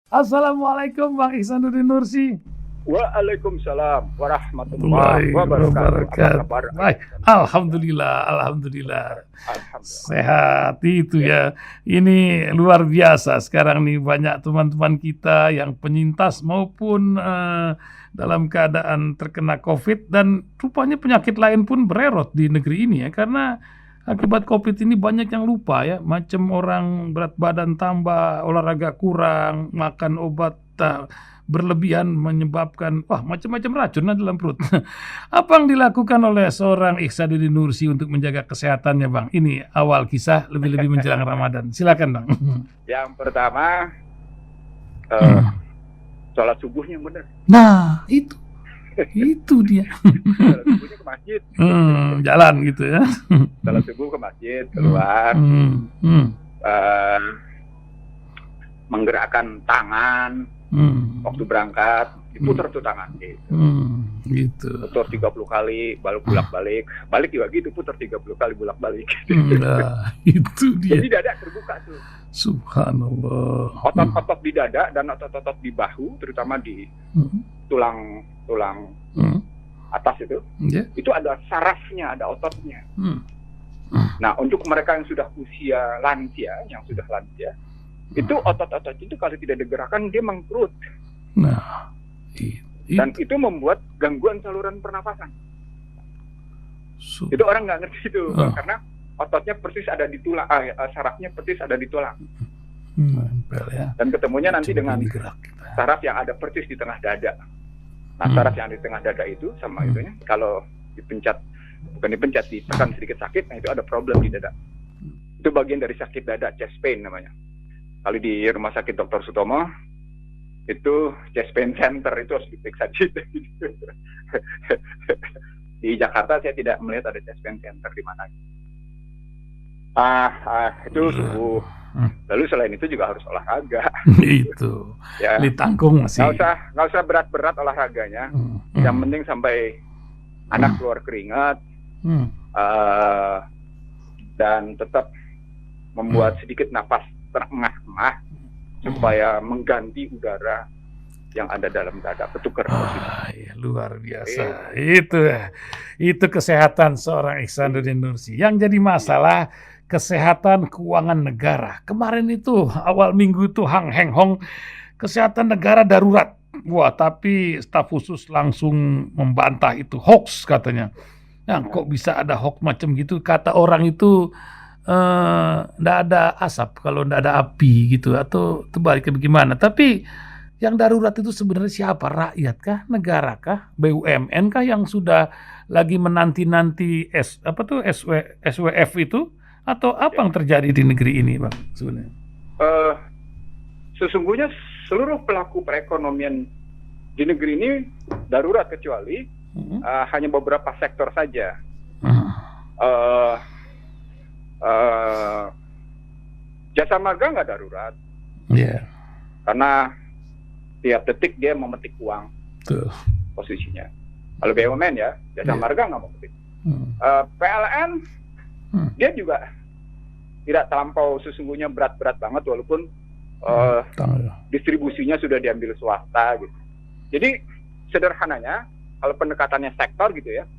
Assalamualaikum Bang Ihsanuddin Nursi. Waalaikumsalam warahmatullahi wabarakatuh. Apa kabar? Baik, alhamdulillah. Alhamdulillah. Sehat itu ya. Ini luar biasa sekarang nih, banyak teman-teman kita yang penyintas maupun dalam keadaan terkena COVID, dan rupanya penyakit lain pun bererot di negeri ini ya, karena akibat COVID ini banyak yang lupa ya, macam orang berat badan tambah, olahraga kurang, makan obat berlebihan menyebabkan macam-macam racun dalam perut. Apa yang dilakukan oleh seorang Ihsanuddin Nursi untuk menjaga kesehatannya, Bang? Ini awal kisah, lebih-lebih menjelang Ramadan. Silakan, Bang. Yang pertama, sholat subuhnya benar. Nah, itu dia. Sholat subuhnya ke masjid. Jalan gitu ya. Sholat subuh ke masjid, keluar, menggerakkan tangan. Waktu berangkat diputar tuh tangan gitu. Putar 30 kali, bolak-balik. Balik juga gitu, putar 30 kali bolak-balik. Nah, itu dia. Jadi dada terbuka tuh. Subhanallah. Otot-otot di dada dan otot-otot di bahu, terutama di tulang atas itu. Itu ada sarafnya, ada ototnya. Nah, untuk mereka yang sudah usia lansia, itu otot-otot itu kalau tidak digerakkan dia mengkerut. Nah, dan itu membuat gangguan saluran pernafasan. Itu orang nggak ngerti itu, karena ototnya persis ada di tulang, sarafnya persis ada di tulang. Ya. Dan ketemunya nanti dengan saraf yang ada persis di tengah dada. Nah, saraf yang di tengah dada itu sama itunya, kalau ditekan sedikit sakit, nah itu ada problem di dada. Itu bagian dari sakit dada, chest pain namanya. Kalau di rumah sakit Dr. Sutomo, itu chest pain center, itu harus diperiksa gitu. Di Jakarta saya tidak melihat ada chest pain center di mana. Itu subuh. Lalu selain itu juga harus olahraga. Itu. Ya. Ditanggung sih. Nggak usah berat-berat olahraganya. Yang penting sampai anak keluar keringat. Dan tetap membuat sedikit napas terengah-engah supaya mengganti udara yang ada dalam dada, ketukar posisi. Ya, luar biasa. Itu kesehatan seorang Ihsanuddin Nursi. Yang jadi masalah kesehatan keuangan negara. Kemarin itu awal minggu itu Hang Heng Hong, kesehatan negara darurat. Wah, tapi staf khusus langsung membantah itu hoax katanya. Nah, kok bisa ada hoax macam gitu? Kata orang itu nggak ada asap kalau nggak ada api gitu, atau terbalik bagaimana. Tapi yang darurat itu sebenarnya siapa? Rakyat kah? Negara kah? BUMN kah yang sudah lagi menanti-nanti SWF itu? Atau apa yang terjadi di negeri ini, Bang, sebenarnya? Sesungguhnya seluruh pelaku perekonomian di negeri ini darurat, kecuali hanya beberapa sektor saja. Jasa marga nggak darurat, karena tiap detik dia memetik uang. Posisinya. Kalau BUMN ya, jasa marga nggak memetik. PLN dia juga tidak terlampau sesungguhnya berat-berat banget, walaupun distribusinya sudah diambil swasta gitu. Jadi sederhananya, kalau pendekatannya sektor gitu ya,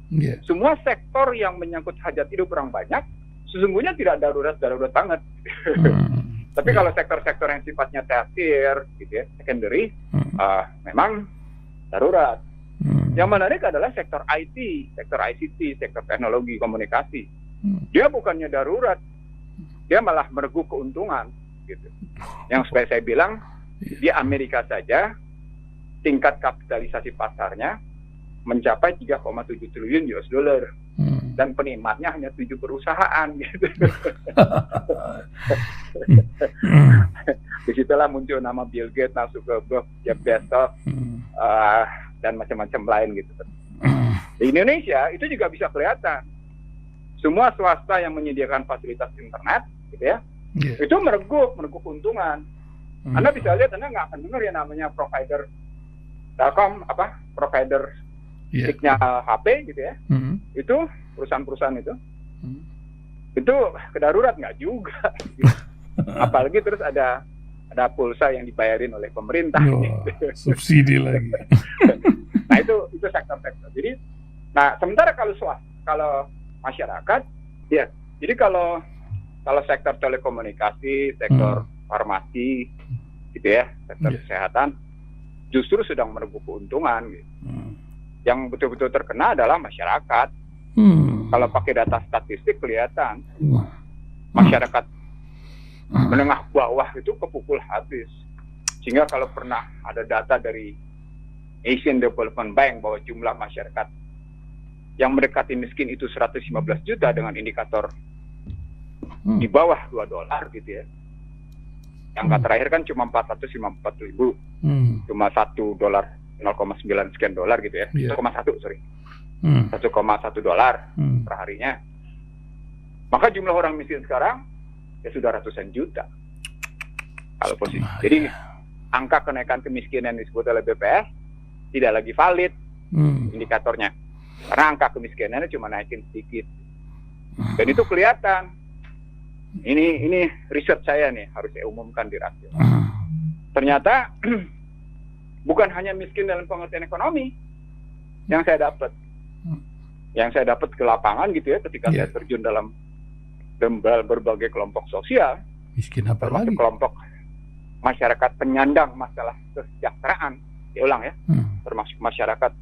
semua sektor yang menyangkut hajat hidup orang banyak sesungguhnya tidak darurat banget. Tapi kalau sektor-sektor yang sifatnya tersier gitu ya, secondary, memang darurat. Yang menarik adalah sektor IT, sektor ICT, sektor teknologi komunikasi. Dia bukannya darurat, dia malah mereguk keuntungan gitu. Yang supaya saya bilang, di Amerika saja tingkat kapitalisasi pasarnya mencapai 3,7 triliun US dollar. Dan penikmatnya hanya 7 perusahaan gitu. Disitulah muncul nama Bill Gates, masuk ke Jeff Bezos, dan macam-macam lain gitu. Di Indonesia itu juga bisa kelihatan. Semua swasta yang menyediakan fasilitas internet gitu ya, itu mereguk keuntungan. Anda bisa lihat, Anda nggak akan dengar ya namanya provider Telkom, provider signal HP gitu ya. Itu perusahaan-perusahaan itu kedarurat nggak juga. Apalagi terus ada ada pulsa yang dibayarin oleh pemerintah. Subsidi lagi. Nah itu sektor-sektor. Jadi, nah sementara kalau masyarakat, ya, jadi kalau sektor telekomunikasi, sektor farmasi, gitu ya, sektor kesehatan, justru sedang merebut keuntungan. Gitu. Yang betul-betul terkena adalah masyarakat. Kalau pakai data statistik kelihatan, masyarakat menengah bawah itu kepukul habis. Sehingga kalau pernah ada data dari Asian Development Bank bahwa jumlah masyarakat yang mendekati miskin itu 115 juta dengan indikator di bawah $2 gitu ya. Angka terakhir kan cuma 454 ribu, cuma $1, 0,9 sekian dolar gitu ya, 1,1 sorry, $1,1 per harinya. Maka jumlah orang miskin sekarang ya sudah ratusan juta kalau posisi. Jadi angka kenaikan kemiskinan disebut oleh BPS tidak lagi valid indikatornya, karena angka kemiskinannya cuma naikin sedikit. Dan itu kelihatan. Ini riset saya nih, harus saya umumkan di radio. Ternyata bukan hanya miskin dalam pengertian ekonomi yang saya dapat. Yang saya dapat ke lapangan gitu ya, ketika saya terjun dalam berbagai kelompok sosial, miskin apa termasuk lagi? Kelompok masyarakat penyandang masalah kesejahteraan, diulang ya, termasuk masyarakat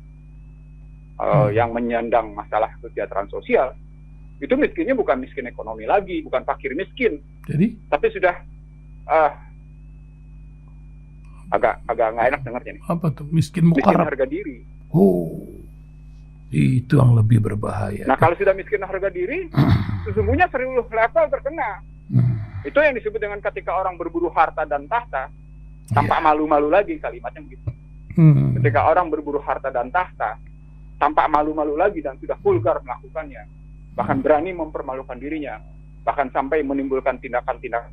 yang menyandang masalah kesejahteraan sosial, itu miskinnya bukan miskin ekonomi lagi, bukan fakir miskin, tapi sudah agak nggak enak dengarnya nih. Apa tuh? Miskin mukarab. Miskin harga diri. Itu yang lebih berbahaya. Nah, kalau sudah miskin harga diri, sesungguhnya seluruh level terkena. Itu yang disebut dengan ketika orang berburu harta dan tahta, tampak malu-malu lagi, kalimatnya begitu. Ketika orang berburu harta dan tahta, tampak malu-malu lagi dan sudah vulgar melakukannya, bahkan berani mempermalukan dirinya, bahkan sampai menimbulkan tindakan-tindakan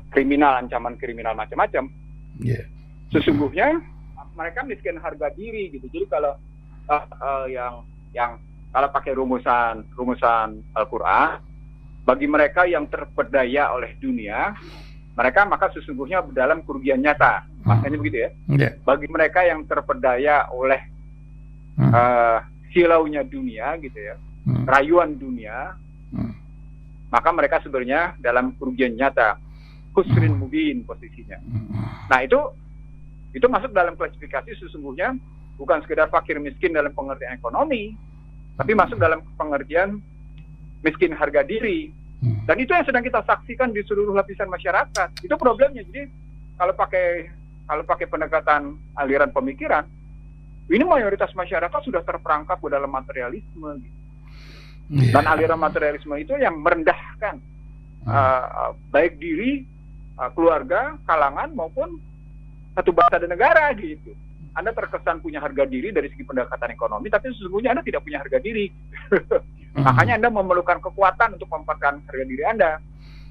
kriminal, ancaman kriminal macam-macam. Sesungguhnya mereka miskin harga diri gitu. Jadi kalau yang kalau pakai rumusan Al-Quran, bagi mereka yang terperdaya oleh dunia, mereka maka sesungguhnya dalam kerugian nyata. Makanya begitu ya. Bagi mereka yang terperdaya oleh silaunya dunia gitu ya, rayuan dunia, maka mereka sebenarnya dalam kerugian nyata, khusrin mubin posisinya. Nah itu masuk dalam klasifikasi sesungguhnya bukan sekedar fakir miskin dalam pengertian ekonomi, tapi masuk dalam pengertian miskin harga diri. Dan itu yang sedang kita saksikan di seluruh lapisan masyarakat. Itu problemnya. Jadi kalau pakai pendekatan aliran pemikiran, ini mayoritas masyarakat sudah terperangkap ke dalam materialisme. Dan aliran materialisme itu yang merendahkan baik diri, keluarga, kalangan maupun satu bangsa dan negara gitu. Anda terkesan punya harga diri dari segi pendekatan ekonomi, tapi sesungguhnya Anda tidak punya harga diri. Makanya Anda memerlukan kekuatan untuk mempertahankan harga diri Anda.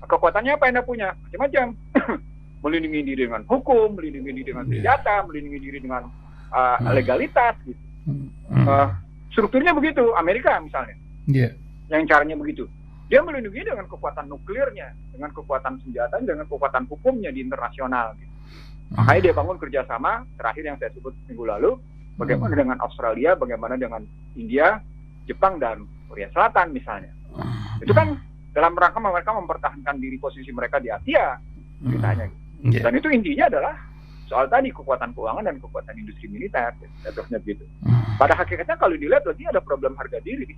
Kekuatannya apa Anda punya? Macam-macam. Melindungi diri dengan hukum, melindungi diri dengan senjata, melindungi diri dengan legalitas. Gitu. Strukturnya begitu. Amerika misalnya, yang caranya begitu. Dia melindungi dengan kekuatan nuklirnya, dengan kekuatan senjata, dengan kekuatan hukumnya di internasional. Gitu. Makanya dia bangun kerjasama terakhir yang saya sebut minggu lalu, bagaimana dengan Australia, bagaimana dengan India, Jepang, dan Korea Selatan misalnya. Itu kan dalam rangka mereka mempertahankan diri posisi mereka di Asia, misalnya. Dan itu intinya adalah soal tadi kekuatan keuangan dan kekuatan industri militer, contohnya begitu. Pada hakikatnya kalau dilihat berarti ada problem harga diri.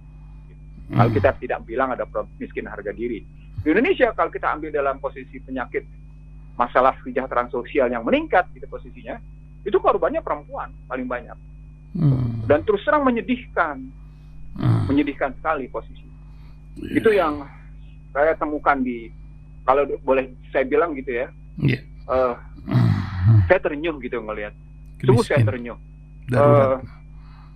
Kalau kita tidak bilang ada miskin harga diri. Di Indonesia kalau kita ambil dalam posisi penyakit masalah kesejahteraan sosial yang meningkat gitu posisinya, itu korbannya perempuan paling banyak. Dan terus terang menyedihkan sekali posisi. Itu yang saya temukan di, kalau boleh saya bilang gitu ya, saya terenyuh gitu ngelihat. Sungguh saya terenyuh.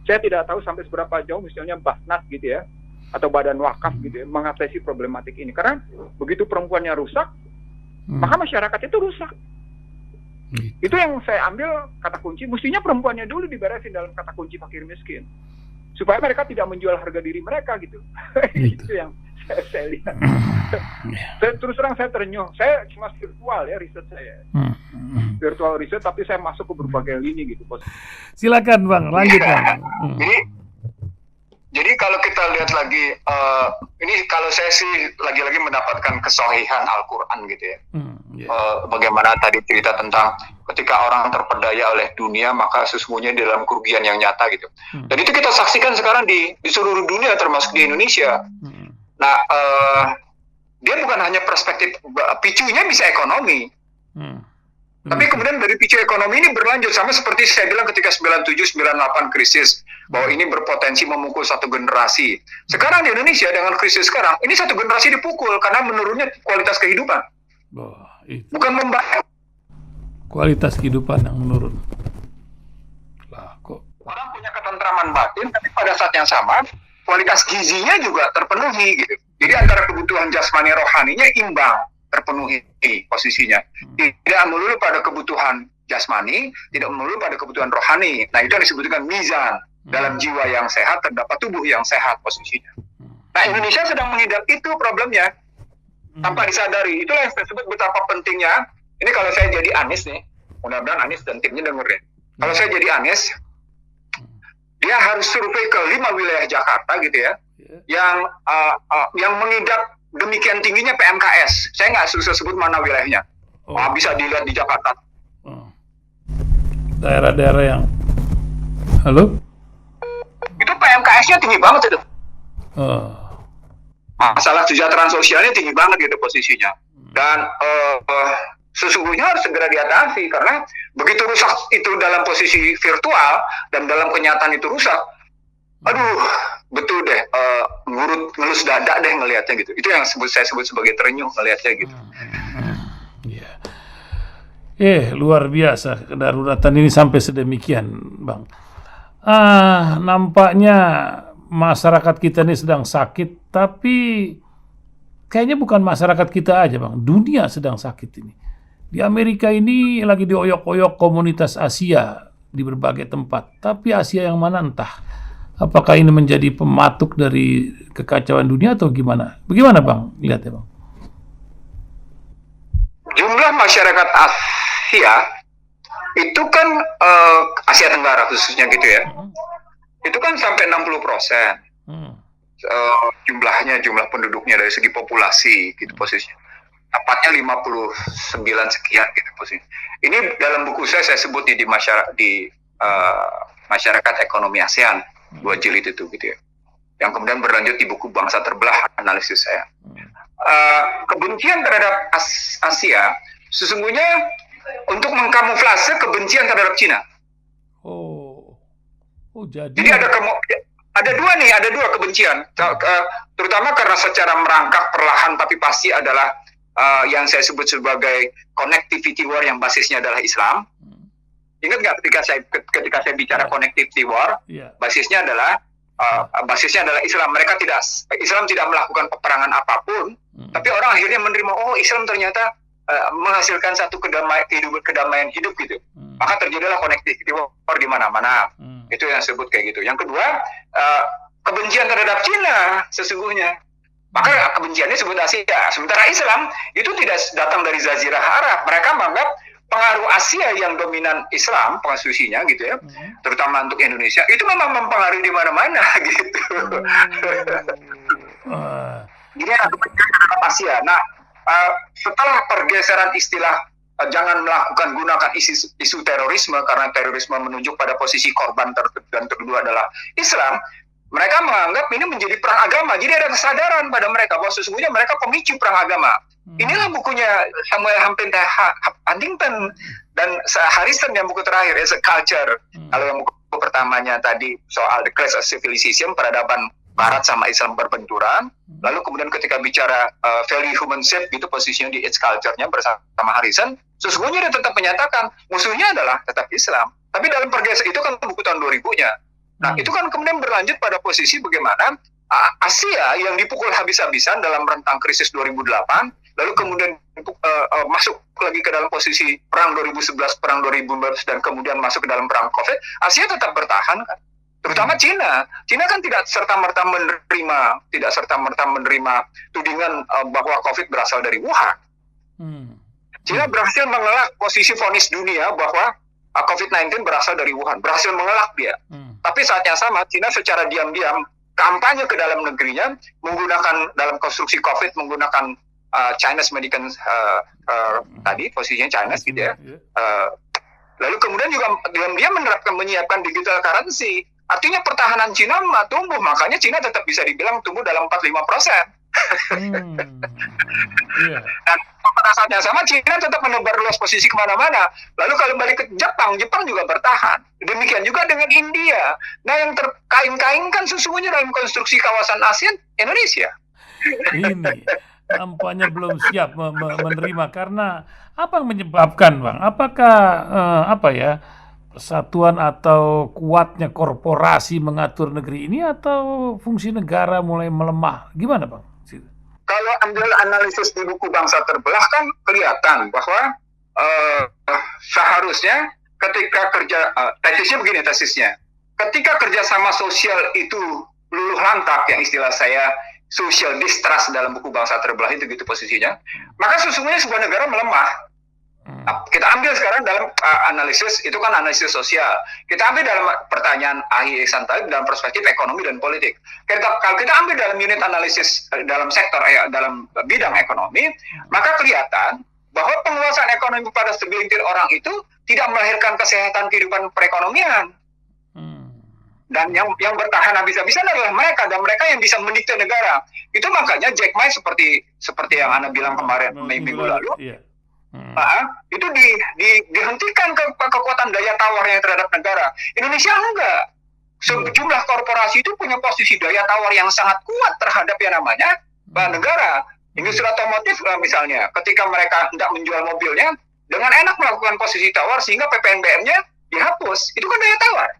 Saya tidak tahu sampai seberapa jauh misalnya Basnas gitu ya, atau Badan Wakaf gitu ya, mengatasi problematik ini. Karena begitu perempuannya rusak, maka masyarakat itu rusak. Itu yang saya ambil kata kunci. Mestinya perempuannya dulu diberesin dalam kata kunci fakir miskin, supaya mereka tidak menjual harga diri mereka gitu. Itu yang saya lihat. Saya terus terang saya terenyuh. Saya cuma virtual ya riset saya. Virtual riset, tapi saya masuk ke berbagai lini gitu. Silakan Bang, lanjut Bang. Jadi kalau kita lihat lagi, ini kalau saya sih lagi-lagi mendapatkan kesahihan Al-Quran gitu ya. Bagaimana tadi cerita tentang ketika orang terpedaya oleh dunia, maka sesungguhnya di dalam kerugian yang nyata gitu. Dan itu kita saksikan sekarang di seluruh dunia, termasuk di Indonesia. Nah, dia bukan hanya perspektif, picunya bisa ekonomi. Tapi kemudian dari picu ekonomi ini berlanjut, sama seperti saya bilang ketika 97-98 krisis, bahwa ini berpotensi memukul satu generasi. Sekarang di Indonesia dengan krisis sekarang, ini satu generasi dipukul karena menurunnya kualitas kehidupan. Bukan membaik. Kualitas kehidupan yang menurun. Lah, kok orang punya ketentraman batin, tapi pada saat yang sama, kualitas gizinya juga terpenuhi gitu. Jadi antara kebutuhan jasmani rohaninya imbang, terpenuhi posisinya. Tidak melulu pada kebutuhan jasmani, tidak melulu pada kebutuhan rohani. Nah, itu yang disebutkan mizan. Dalam jiwa yang sehat terdapat tubuh yang sehat posisinya. Nah, Indonesia sedang mengidap itu problemnya tanpa disadari. Itulah yang saya sebut betapa pentingnya. Ini kalau saya jadi Anies nih, mudah-mudahan Anies dan timnya dengerin. Kalau saya jadi Anies, dia harus survei ke 5 wilayah Jakarta gitu ya, yang mengidap demikian tingginya PMKS. Saya nggak susah sebut mana wilayahnya. Bisa dilihat di Jakarta. Daerah-daerah yang, halo? Itu PMKS-nya tinggi banget itu. Masalah kesejahteraan sosialnya tinggi banget gitu posisinya. Dan sesungguhnya harus segera diatasi, karena begitu rusak itu dalam posisi virtual dan dalam kenyataan itu rusak, aduh, betul deh, ngelus dada deh ngelihatnya gitu. Itu yang saya sebut sebagai terenyuh ngelihatnya gitu. Luar biasa kedaruratan ini sampai sedemikian, Bang. Nampaknya masyarakat kita ini sedang sakit, tapi kayaknya bukan masyarakat kita aja, Bang. Dunia sedang sakit ini. Di Amerika ini lagi dioyok-oyok komunitas Asia di berbagai tempat. Tapi Asia yang mana entah. Apakah ini menjadi pematuk dari kekacauan dunia atau gimana? Bagaimana, Bang? Lihat ya, Bang. Jumlah masyarakat Asia itu kan Asia Tenggara khususnya gitu ya. Itu kan sampai 60%. Jumlah penduduknya dari segi populasi gitu posisinya. Tepatnya 59 sekian gitu posisi. Ini dalam buku saya sebut di masyarakat ekonomi ASEAN, 2 jilid itu gitu ya. Yang kemudian berlanjut di buku Bangsa Terbelah, analisis saya. Kebencian terhadap Asia sesungguhnya untuk mengkamuflase kebencian terhadap Cina. Jadi ada dua kebencian, terutama karena secara merangkak perlahan tapi pasti adalah yang saya sebut sebagai connectivity war yang basisnya adalah Islam. Ingat nggak ketika saya bicara connectivity war, basisnya adalah Islam. Islam tidak melakukan peperangan apapun, tapi orang akhirnya menerima, Islam ternyata menghasilkan satu kedamaian hidup gitu. Maka terjadilah connectivity war di mana-mana. Itu yang disebut kayak gitu. Yang kedua, kebencian terhadap Cina sesungguhnya. Maka kebenciannya disebut Asia. Sementara Islam itu tidak datang dari Jazirah Arab. Mereka menganggap pengaruh Asia yang dominan Islam, konstitusinya gitu ya, terutama untuk Indonesia, itu memang mempengaruhi di mana-mana gitu. Ini ada kebencian terhadap Asia. Nah, setelah pergeseran istilah jangan gunakan isu terorisme karena terorisme menunjuk pada posisi korban dan kedua adalah Islam, mereka menganggap ini menjadi perang agama. Jadi ada kesadaran pada mereka bahwa sesungguhnya mereka pemicu perang agama. Inilah bukunya Samuel Huntington dan Harrison yang buku terakhir, As a Culture. Kalau yang buku pertamanya tadi soal The Clash of Civilization, peradaban Barat sama Islam berbenturan. Lalu kemudian ketika bicara value human shape gitu posisinya di Age Culture-nya bersama Harrison, sesungguhnya dia tetap menyatakan musuhnya adalah tetap Islam. Tapi dalam pergeseran itu kan buku tahun 2000-nya. Nah, itu kan kemudian berlanjut pada posisi bagaimana Asia yang dipukul habis-habisan dalam rentang krisis 2008, lalu kemudian masuk lagi ke dalam posisi perang 2011, perang 2015, dan kemudian masuk ke dalam perang COVID, Asia tetap bertahan kan. Terutama terutama Cina. Cina kan tidak serta-merta menerima tudingan bahwa COVID berasal dari Wuhan. Cina berhasil mengelak posisi vonis dunia bahwa COVID-19 berasal dari Wuhan. Berhasil mengelak dia. Tapi saat yang sama, Cina secara diam-diam kampanye ke dalam negerinya menggunakan dalam konstruksi COVID menggunakan Chinese Medical tadi posisinya Chinese gitu ya. Lalu kemudian juga diam-diam menyiapkan digital currency. Artinya pertahanan Cina tumbuh, makanya Cina tetap bisa dibilang tumbuh dalam 4-5%. Dan pada saat yang sama Cina tetap menebar luas posisi kemana-mana. Lalu kalau balik ke Jepang juga bertahan. Demikian juga dengan India. Nah yang terkaing-kaing kan sesungguhnya dalam konstruksi kawasan ASEAN Indonesia. Ini tampaknya belum siap menerima karena apa yang menyebabkan, Bang? Apakah persatuan atau kuatnya korporasi mengatur negeri ini atau fungsi negara mulai melemah? Gimana, Bang? Kalau ambil analisis di buku Bangsa Terbelah kan kelihatan bahwa seharusnya ketika tesisnya ketika kerjasama sosial itu luluh lantak, yang istilah saya social distrust dalam buku Bangsa Terbelah itu gitu posisinya, maka sesungguhnya sebuah negara melemah. Nah, kita ambil sekarang dalam analisis, itu kan analisis sosial. Kita ambil dalam pertanyaan Ahi Ihsan Talib dalam perspektif ekonomi dan politik. Kalau kita ambil dalam unit analisis dalam sektor dalam bidang ekonomi, maka kelihatan bahwa penguasaan ekonomi pada segelintir orang itu tidak melahirkan kesehatan kehidupan perekonomian. Dan yang bertahan habis-habisan adalah mereka, dan mereka yang bisa mendikte negara. Itu makanya Jack Ma seperti yang Anda bilang kemarin minggu lalu. Itu dihentikan kekuatan daya tawarnya terhadap negara. Indonesia enggak. Sejumlah korporasi itu punya posisi daya tawar yang sangat kuat terhadap yang namanya negara. Industri otomotif misalnya, ketika mereka hendak menjual mobilnya, dengan enak melakukan posisi tawar sehingga PPNBM-nya dihapus. Itu kan daya tawar.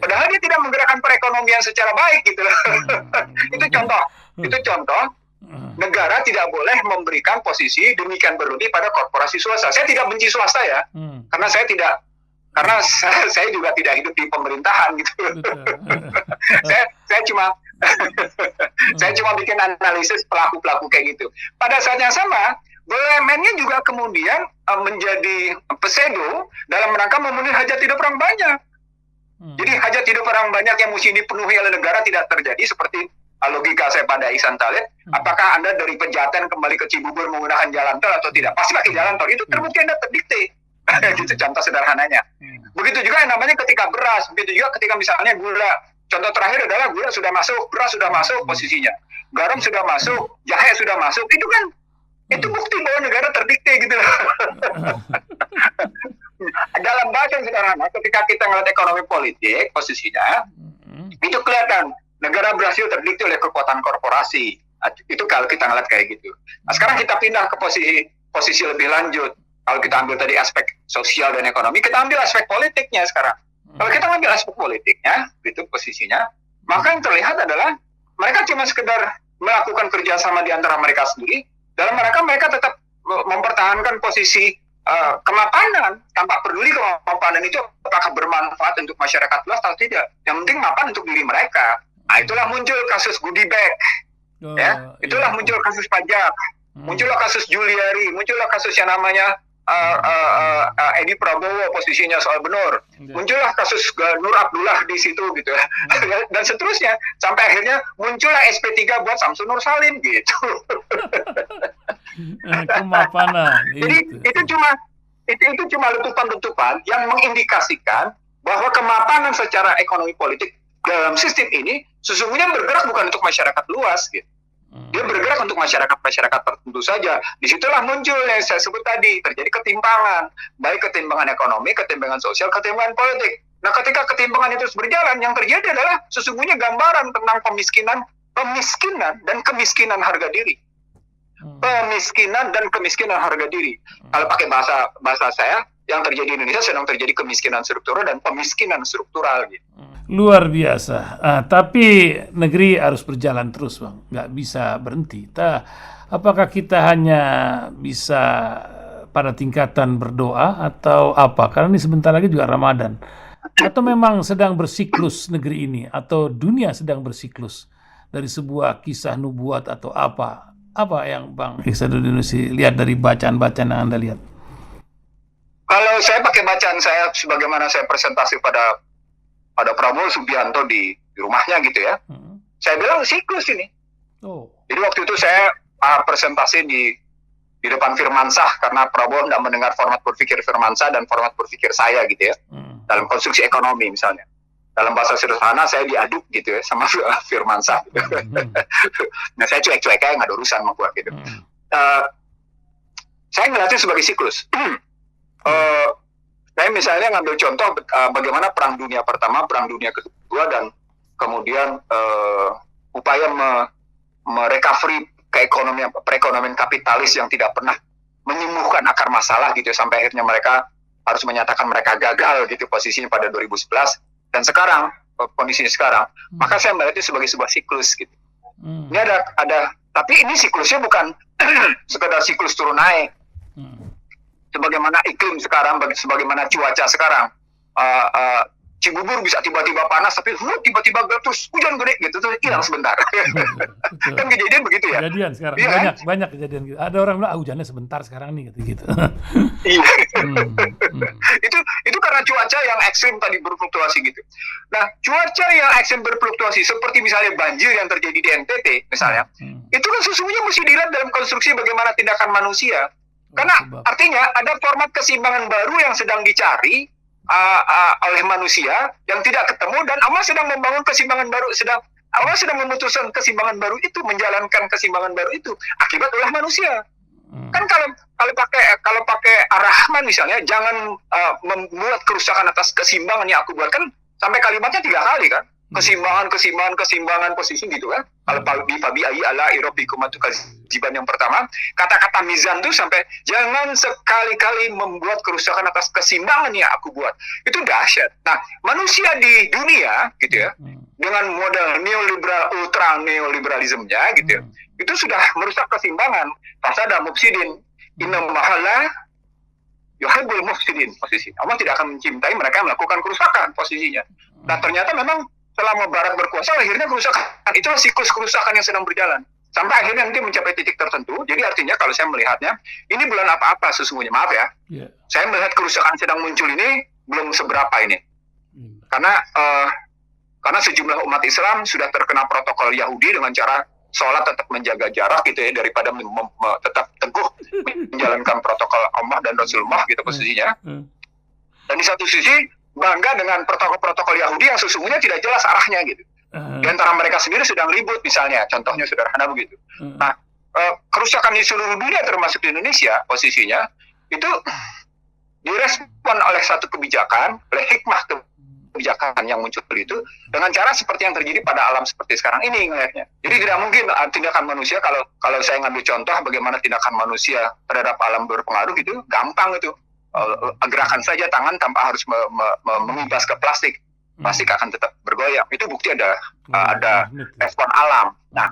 Padahal dia tidak menggerakkan perekonomian secara baik gitu loh. Itu contoh. Negara tidak boleh memberikan posisi demikian berlebih pada korporasi swasta. Saya tidak benci swasta ya, karena saya juga tidak hidup di pemerintahan gitu. saya cuma bikin analisis pelaku-pelaku kayak gitu. Pada saat yang sama, BUMN-nya juga kemudian menjadi pseudo dalam rangka memenuhi hajat hidup orang banyak. Jadi hajat hidup orang banyak yang mesti dipenuhi oleh negara tidak terjadi seperti logika saya pada Ihsan Talib. Apakah Anda dari Pejaten kembali ke Cibubur menggunakan jalan tol atau tidak? Pasti pakai jalan tol. Itu terbukti Anda terdikte. Itu contoh sederhananya. Begitu juga yang namanya ketika beras. Begitu juga ketika misalnya gula. Contoh terakhir adalah gula sudah masuk, beras sudah masuk posisinya. Garam sudah masuk, jahe sudah masuk. Itu kan, itu bukti bahwa negara terdikte gitu. Dalam bahasa yang sederhana, ketika kita melihat ekonomi politik posisinya, itu kelihatan negara berhasil terdikte oleh kekuatan korporasi. Itu kalau kita ngeliat kayak gitu. Nah, sekarang kita pindah ke posisi lebih lanjut. Kalau kita ambil tadi aspek sosial dan ekonomi, kita ambil aspek politiknya sekarang. Kalau kita ambil aspek politiknya, itu posisinya, maka yang terlihat adalah mereka cuma sekedar melakukan kerjasama di antara mereka sendiri. Dalam mereka tetap mempertahankan posisi kemapanan, tanpa peduli kemapanan itu apakah bermanfaat untuk masyarakat luas atau tidak. Yang penting mapan untuk diri mereka. Nah, itulah muncul kasus goodie bag, itulah muncul kasus pajak, muncullah kasus Juliari, muncullah kasus yang namanya Edi Prabowo posisinya soal benur, muncullah kasus Nur Abdullah di situ gitu ya, dan seterusnya sampai akhirnya muncullah SP3 buat Samsul Nur Salim gitu. Kemapanan. Jadi itu cuma letupan-letupan yang mengindikasikan bahwa kemapanan secara ekonomi politik dalam sistem ini sesungguhnya bergerak bukan untuk masyarakat luas gitu. Dia bergerak untuk masyarakat tertentu saja. Disitulah muncul yang saya sebut tadi, terjadi ketimpangan, baik ketimpangan ekonomi, ketimpangan sosial, ketimpangan politik. Nah, ketika ketimpangan itu terus berjalan, yang terjadi adalah sesungguhnya gambaran tentang pemiskinan dan kemiskinan harga diri. Pemiskinan dan kemiskinan harga diri. Kalau pakai bahasa saya, yang terjadi di Indonesia sedang terjadi kemiskinan struktural dan pemiskinan struktural gitu. Luar biasa. Tapi negeri harus berjalan terus, Bang. Nggak bisa berhenti. Apakah kita hanya bisa pada tingkatan berdoa atau apa? Karena ini sebentar lagi juga Ramadan. Atau memang sedang bersiklus negeri ini, atau dunia sedang bersiklus dari sebuah kisah nubuat atau apa? Apa yang Bang Ihsanuddin Nursi lihat dari bacaan-bacaan yang Anda lihat? Kalau saya pakai bacaan saya, sebagaimana saya presentasi pada Prabowo Subianto di rumahnya gitu ya, saya bilang siklus ini. Jadi waktu itu saya presentasi di depan Firmansyah, karena Prabowo tidak mendengar format berpikir Firmansyah dan format berpikir saya gitu ya, dalam konstruksi ekonomi misalnya. Dalam bahasa sederhana saya diaduk gitu ya sama Firmansyah. Nah saya cuek-cuek aja, nggak ada urusan sama gua gitu. Saya ngeliatnya sebagai siklus. Saya misalnya ngambil contoh bagaimana Perang Dunia Pertama, Perang Dunia Kedua, dan kemudian upaya merecovery perekonomian kapitalis yang tidak pernah menyembuhkan akar masalah gitu, sampai akhirnya mereka harus menyatakan mereka gagal gitu posisinya pada 2011. Dan sekarang, kondisinya sekarang, maka saya melihatnya sebagai sebuah siklus gitu. Ini ada, tapi ini siklusnya bukan sekedar siklus turun naik. Sebagaimana iklim sekarang, sebagaimana cuaca sekarang, Cibubur bisa tiba-tiba panas, tapi tiba-tiba terus hujan gede gitu, terus hilang sebentar. Kan kejadian begitu ya? Kejadian sekarang, ya, banyak kejadian gitu. Ada orang bilang, hujannya sebentar sekarang nih, gitu. Iya. Itu karena cuaca yang ekstrim tadi berfluktuasi gitu. Nah, cuaca yang ekstrim berfluktuasi, seperti misalnya banjir yang terjadi di NTT misalnya, itu kan sesungguhnya mesti dilihat dalam konstruksi bagaimana tindakan manusia. Karena artinya ada format keseimbangan baru yang sedang dicari oleh manusia yang tidak ketemu, dan Allah sedang membangun keseimbangan baru, Allah sedang memutuskan keseimbangan baru itu, menjalankan keseimbangan baru itu akibat ulah manusia. Kan kalau pakai Ar-Rahman misalnya, jangan membuat kerusakan atas keseimbangan yang aku buat, kan sampai kalimatnya 3 kali kan, keseimbangan posisi gitu kan. Kalau Fabi ayi ala irobikum itu kewajiban yang pertama, kata-kata mizan tuh sampai jangan sekali-kali membuat kerusakan atas keseimbangan yang aku buat. Itu dahsyat. Nah, manusia di dunia gitu ya, dengan model ultra neoliberalismenya gitu ya, itu sudah merusak keseimbangan. Fasada mufsidin inna mahala yuhibbul mufsidin posisi. Allah tidak akan mencintai mereka yang melakukan kerusakan posisinya. Nah, ternyata memang selama Barat berkuasa, akhirnya kerusakan. Itulah siklus kerusakan yang sedang berjalan. Sampai akhirnya nanti mencapai titik tertentu. Jadi artinya kalau saya melihatnya, ini bulan apa-apa sesungguhnya. Maaf ya. Saya melihat kerusakan sedang muncul ini belum seberapa ini. Karena sejumlah umat Islam sudah terkena protokol Yahudi dengan cara sholat tetap menjaga jarak gitu ya, daripada tetap teguh menjalankan protokol Allah dan Rasulullah gitu posisinya. Dan di satu sisi bangga dengan protokol Yahudi yang sesungguhnya tidak jelas arahnya gitu. Di antara mereka sendiri sedang ribut misalnya, contohnya sederhana begitu. Nah, kerusakan di seluruh dunia termasuk di Indonesia posisinya itu direspon oleh satu kebijakan, oleh hikmah kebijakan yang muncul itu dengan cara seperti yang terjadi pada alam seperti sekarang ini kayaknya. Jadi tidak mungkin tindakan manusia, kalau saya ngambil contoh bagaimana tindakan manusia terhadap alam berpengaruh gitu, gampang itu. Gerakan saja tangan tanpa harus mengibas ke plastik akan tetap bergoyang. Itu bukti ada respon alam. Nah,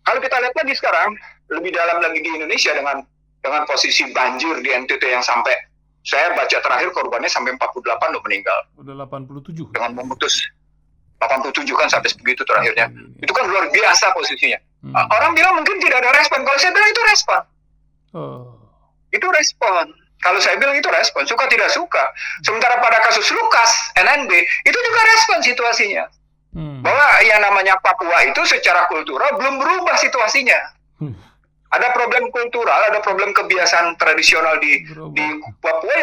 kalau kita lihat lagi sekarang lebih dalam lagi di Indonesia dengan posisi banjir di NTT yang sampai saya baca terakhir korbannya sampai 48 udah meninggal. Udah 87. Dengan memutus 87 kan sampai begitu terakhirnya. Itu kan luar biasa posisinya. Orang bilang mungkin tidak ada respon. Kalau saya bilang itu respon. Itu respon. Kalau saya bilang itu respon, suka tidak suka. Sementara pada kasus Lukas, NNB, itu juga respon situasinya. Bahwa yang namanya Papua itu secara kultural belum berubah situasinya. Ada problem kultural, ada problem kebiasaan tradisional di Papua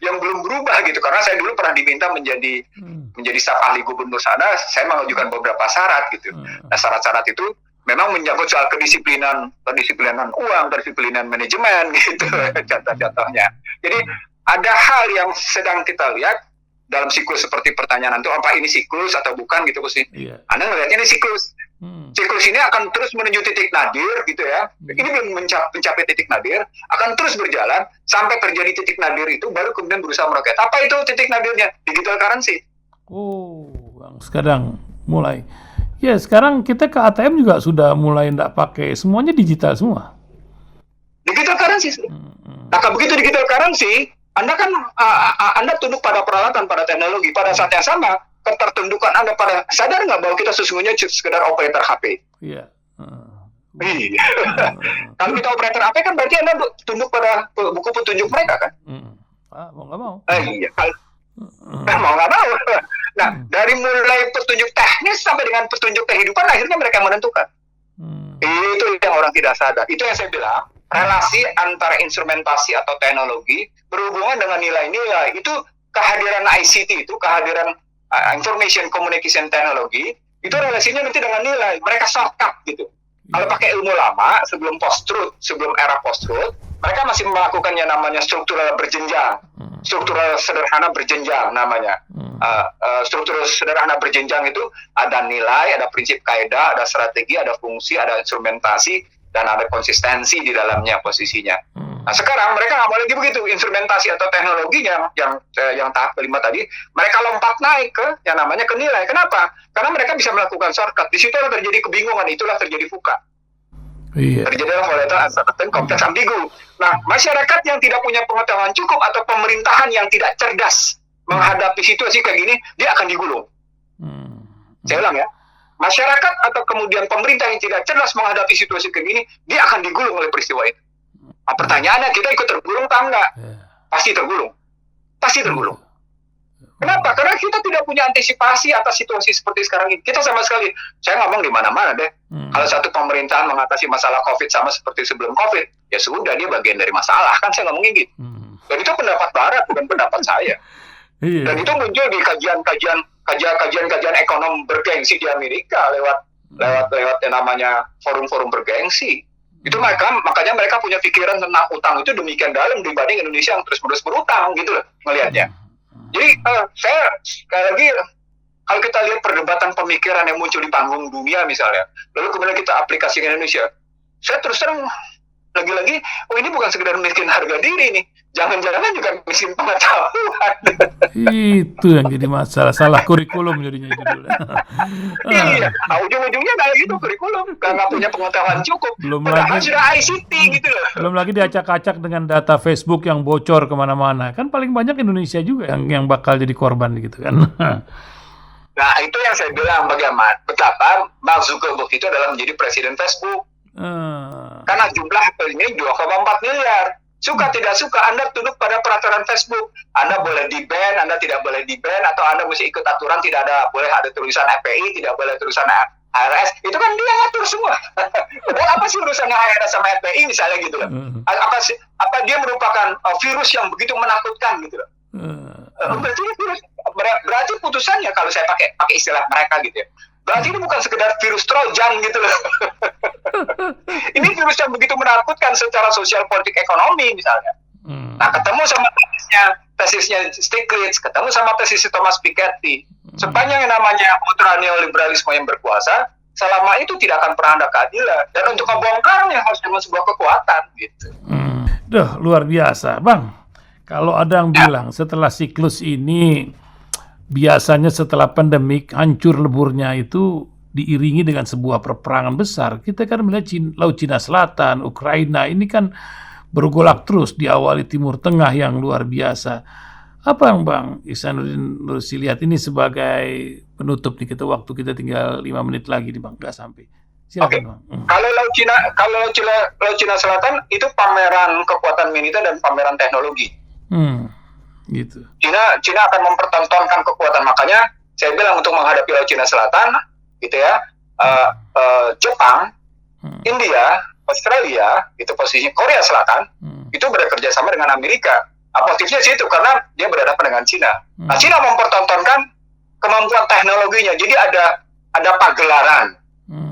yang belum berubah gitu. Karena saya dulu pernah diminta menjadi staf ahli gubernur sana, saya mengajukan beberapa syarat gitu. Nah, syarat-syarat itu memang menyangkut soal kedisiplinan uang, kedisiplinan manajemen gitu, contoh-contohnya. Jadi ada hal yang sedang kita lihat dalam siklus seperti pertanyaan itu, apa ini siklus atau bukan gitu sih? Anda melihatnya ini siklus. Siklus ini akan terus menuju titik nadir gitu ya. Ini belum mencapai titik nadir, akan terus berjalan sampai terjadi titik nadir itu, baru kemudian berusaha meroket. Apa itu titik nadirnya? Digital currency. Sekarang mulai. Ya, sekarang kita ke ATM juga sudah mulai enggak pakai, semuanya digital semua. Digital currency. Nah, begitu digital currency, Anda kan Anda tunduk pada peralatan, pada teknologi. Pada saat yang sama, ketertundukan Anda pada sadar nggak bahwa kita sesungguhnya sekedar operator HP? Iya. Iya. Kalau kita operator HP kan berarti Anda tunduk pada buku petunjuk mereka kan? Mau nggak mau. Iya. Mau nggak mau. Nah, dari mulai petunjuk teknis sampai dengan petunjuk kehidupan, akhirnya mereka menentukan. Itu yang orang tidak sadar. Itu yang saya bilang, relasi antara instrumentasi atau teknologi berhubungan dengan nilai-nilai. Itu kehadiran ICT, itu kehadiran Information Communication Technology, itu relasinya nanti dengan nilai. Mereka shortcut gitu. Kalau pakai ilmu lama, sebelum post-truth, sebelum era post-truth, mereka masih melakukan yang namanya struktural berjenjang. Struktural sederhana berjenjang namanya. Struktural sederhana berjenjang itu ada nilai, ada prinsip kaidah, ada strategi, ada fungsi, ada instrumentasi, dan ada konsistensi di dalamnya posisinya. Nah sekarang mereka nggak mau lagi begitu, instrumentasi atau teknologinya yang tahap kelima tadi, mereka lompat naik ke yang namanya ke nilai. Kenapa? Karena mereka bisa melakukan shortcut. Di situ terjadi kebingungan, itulah terjadi VUCA. Iya. Terjadilah volatile uncertain kompleks ambigu. Nah, masyarakat yang tidak punya pengetahuan cukup atau pemerintahan yang tidak cerdas menghadapi situasi kayak gini, dia akan digulung. Saya ulang ya, masyarakat atau kemudian pemerintah yang tidak cerdas menghadapi situasi kayak gini, dia akan digulung oleh peristiwa itu. Nah, pertanyaannya, kita ikut tergulung atau enggak? Pasti tergulung. Pasti tergulung. Kenapa? Karena kita tidak punya antisipasi atas situasi seperti sekarang ini. Kita sama sekali, saya ngomong di mana-mana deh. Kalau satu pemerintahan mengatasi masalah COVID sama seperti sebelum COVID, ya sudah, dia bagian dari masalah. Kan saya ngomongin gitu. Dan itu pendapat Barat, bukan pendapat saya. Dan itu muncul di kajian ekonom bergengsi di Amerika lewat yang namanya forum-forum bergengsi. Itu makanya mereka punya pikiran tentang utang itu demikian dalam dibanding Indonesia yang terus-menerus berutang gitu loh melihatnya. Jadi saya sekali lagi, kalau kita lihat perdebatan pemikiran yang muncul di panggung dunia misalnya, lalu kemudian kita aplikasikan Indonesia, saya terus terang lagi-lagi, oh ini bukan sekedar miskin harga diri nih, jangan-jangan juga miskin pengetahuan. Itu yang jadi masalah, salah kurikulum jadinya judulnya. Iya, ujung-ujungnya kayak gitu kurikulum, nggak punya pengetahuan cukup. Belum lagi sudah ICT gitu loh. Belum lagi diacak-acak dengan data Facebook yang bocor kemana-mana, kan paling banyak Indonesia juga yang bakal jadi korban gitu kan. Nah itu yang saya bilang bagaimana betapa Mark Zuckerberg itu adalah menjadi presiden Facebook. Karena jumlah ini 2,4 miliar. Suka tidak suka, Anda tunduk pada peraturan Facebook. Anda boleh di-ban, Anda tidak boleh di-ban, atau Anda mesti ikut aturan, tidak ada boleh ada tulisan FPI, tidak boleh tulisan HRS. Itu kan dia ngatur semua. Apa sih urusannya HRS sama FPI misalnya gitu loh. Apa dia merupakan virus yang begitu menakutkan gitu loh. Berarti putusannya, kalau saya pakai istilah mereka gitu ya, berarti ini bukan sekedar virus Trojan gitu loh. Ini virus yang begitu menakutkan secara sosial, politik, ekonomi misalnya. Nah ketemu sama tesisnya Stiglitz, ketemu sama tesisnya Thomas Piketty. Sepanjang yang namanya ultra neoliberalisme yang berkuasa, selama itu tidak akan pernah ada keadilan. Dan untuk membongkarnya harus dengan sebuah kekuatan gitu. Luar biasa Bang. Kalau ada yang bilang setelah siklus ini, biasanya setelah pandemik hancur leburnya itu diiringi dengan sebuah peperangan besar. Kita kan melihat Laut Cina Selatan, Ukraina ini kan bergolak terus, diawali Timur Tengah yang luar biasa. Apa yang Bang Ihsanuddin Nursi lihat ini sebagai penutup nih, waktu kita tinggal 5 menit lagi nih Bang, nggak sampai. Silakan Bang. Kalau Laut Cina Selatan itu pameran kekuatan militer dan pameran teknologi. Gitu. Cina akan mempertontonkan kekuatan, makanya saya bilang untuk menghadapi Laut Cina Selatan gitu ya, Jepang, India, Australia, itu posisi Korea Selatan, itu bekerja sama dengan Amerika. Motifnya sih itu karena dia berhadapan dengan Cina. Nah, Cina mempertontonkan kemampuan teknologinya. Jadi ada pagelaran,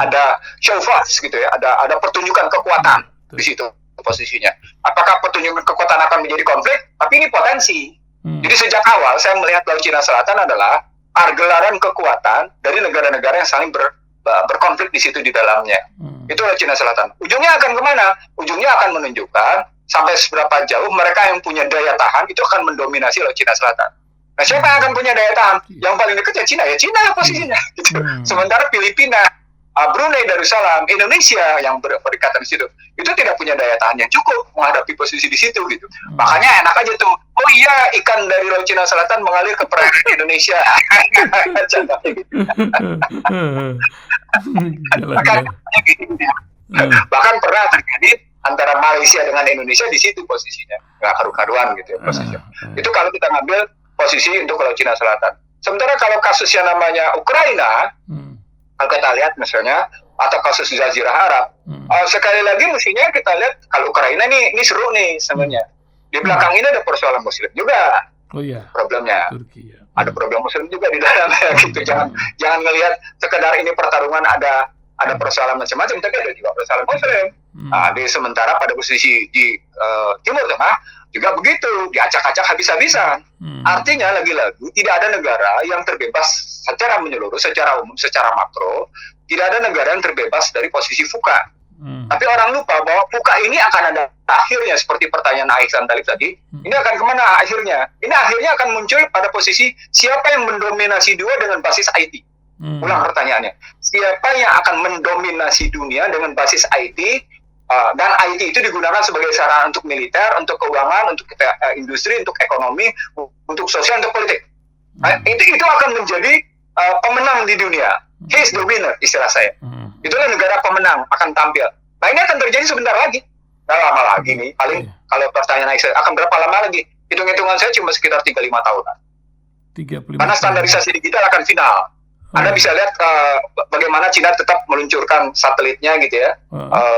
ada show force gitu ya, ada pertunjukan kekuatan di situ posisinya. Apakah pertunjukan kekuatan akan menjadi konflik? Tapi ini potensi. Jadi sejak awal saya melihat Laut Cina Selatan adalah pergelaran kekuatan dari negara-negara yang saling berkonflik di situ di dalamnya. Itu Laut Cina Selatan. Ujungnya akan kemana? Ujungnya akan menunjukkan sampai seberapa jauh mereka yang punya daya tahan itu akan mendominasi Laut Cina Selatan. Nah, siapa yang akan punya daya tahan? Yang paling dekat ya Cina posisinya. Gitu. Sementara Filipina, Brunei Darussalam, Indonesia yang berdekatan di situ, itu tidak punya daya tahan yang cukup menghadapi posisi di situ gitu. Makanya enak aja tuh, oh iya ikan dari Laut Cina Selatan mengalir ke perairan Indonesia. Bahkan pernah terjadi antara Malaysia dengan Indonesia di situ posisinya, nggak karu-karuan gitu ya posisinya. Itu kalau kita ngambil posisi untuk Laut Cina Selatan. Sementara kalau kasus yang namanya Ukraina, kalau kita lihat misalnya, atau kasus Jazirah Arab, sekali lagi mestinya kita lihat kalau Ukraina ini seru nih sebenarnya. Di belakang ini ada persoalan Muslim juga. Oh iya. Problemnya. Turki, ya. Ada problem Muslim juga di dalamnya gitu. Jangan ngelihat sekedar ini pertarungan ada persoalan macam-macam, tapi ada juga persoalan Muslim. Di sementara pada posisi di Timur Tengah juga begitu, diacak-acak habis-habisan. Artinya lagi-lagi tidak ada negara yang terbebas secara menyeluruh, secara umum, secara makro. Tidak ada negara yang terbebas dari posisi fuka. Tapi orang lupa bahwa fuka ini akan ada akhirnya, seperti pertanyaan Aiksan tadi. Ini akan kemana akhirnya? Ini akhirnya akan muncul pada posisi siapa yang mendominasi dua dengan basis IT. Ulang pertanyaannya. Siapa yang akan mendominasi dunia dengan basis IT? Dan IT itu digunakan sebagai sarana untuk militer, untuk keuangan, untuk industri, untuk ekonomi, untuk sosial, untuk politik. Itu akan menjadi pemenang di dunia. He is the winner, istilah saya. Itulah negara pemenang akan tampil. Nah ini akan terjadi sebentar lagi. Nggak lama lagi nih. Paling kalau pertanyaan saya akan berapa lama lagi? Hitung-hitungan saya cuma sekitar 3-5 tahunan. 35 Karena standarisasi digital akan final. Anda bisa lihat bagaimana Cina tetap meluncurkan satelitnya gitu ya.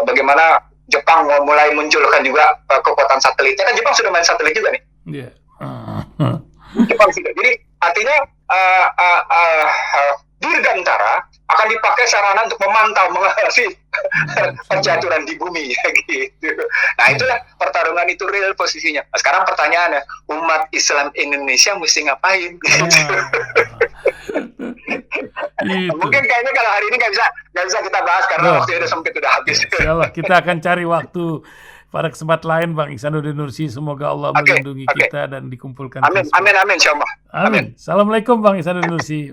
Bagaimana Jepang mulai munculkan juga kekuatan satelitnya. Kan Jepang sudah main satelit juga nih. Jepang sudah. Jadi artinya Dirgantara akan dipakai sarana untuk memantau, mengawasi percaturan di bumi gitu. Nah itulah pertarungan itu real posisinya. Nah, sekarang pertanyaannya, umat Islam Indonesia mesti ngapain? Mungkin kayaknya kalau hari ini nggak bisa kita bahas karena waktunya udah sempit, udah habis. Insyaallah kita akan cari waktu pada kesempatan lain, Bang Ihsanuddin Nursi. Semoga Allah melindungi kita dan dikumpulkan. Amin, insyaallah. Amin. Assalamualaikum Bang Ihsanuddin Nursi.